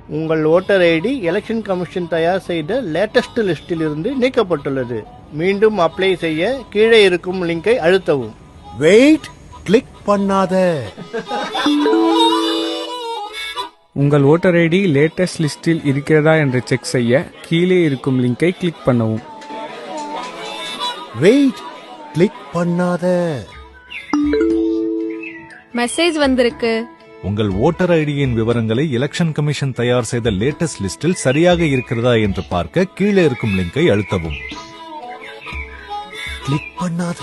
உங்கள் voter ID election commission தயார் செய்த லேட்டஸ்ட் லிஸ்டில் இருந்து நீக்கப்பட்டுள்ளது. மீண்டும் அப்ளை செய்ய கீழே இருக்கும் லிங்கை அழுத்தவும். வெயிட், கிளிக் பண்ணாத. உங்கள் ஓட்டர் ஐடி லேட்டஸ்ட் லிஸ்டில் இருக்கிறதா என்று செக் செய்ய கீழே இருக்கும் லிங்கை கிளிக் பண்ணவும். வெயிட், கிளிக் பண்ணாத. மெசேஜ் வந்திருக்கு. உங்கள் ஓட்டர் ஐடியின் விவரங்களை எலெக்ஷன் கமிஷன் தயார் செய்த லேட்டஸ்ட் லிஸ்டில் சரியாக இருக்கிறதா என்று பார்க்க கீழே இருக்கும் லிங்கை அழுத்தவும். கிளிக் பண்ணாத.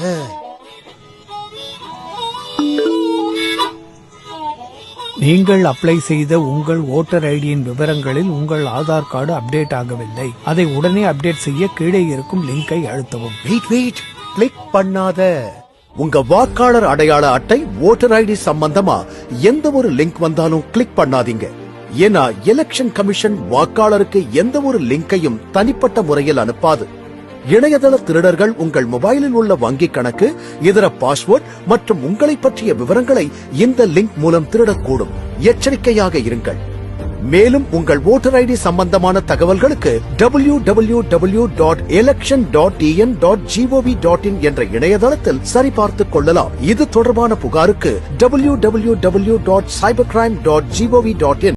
நீங்கள் அப்ளை செய்த உங்கள் ஓட்டர் ஐடியின் விவரங்களில் உங்கள் ஆதார் கார்டு அப்டேட் ஆகவில்லை. அதை உடனே அப்டேட் செய்ய கீழே இருக்கும் லிங்கை அழுத்தவும். வெயிட், கிளிக் பண்ணாத. உங்க வாக்காளர் அடையாள அட்டை, ஓட்டர் ஐடி சம்பந்தமா எந்த ஒரு லிங்க் வந்தாலும் கிளிக் பண்ணாதீங்க. ஏன்னா எலெக்ஷன் கமிஷன் வாக்காளருக்கு எந்த ஒரு லிங்கையும் தனிப்பட்ட முறையில் அனுப்பாது. இணையதள திருடர்கள் உங்கள் மொபைலில் உள்ள வங்கி கணக்கு, இதர பாஸ்வேர்ட் மற்றும் உங்களை பற்றிய விவரங்களை இந்த லிங்க் மூலம் திருடக்கூடும். எச்சரிக்கையாக இருங்கள். மேலும் உங்கள் ஓட்டர் ஐடி சம்பந்தமான தகவல்களுக்கு www.election.en.gov.in என்ற இணையதளத்தில் சரிபார்த்துக் கொள்ளலாம். இது தொடர்பான புகாருக்கு www.cybercrime.gov.in.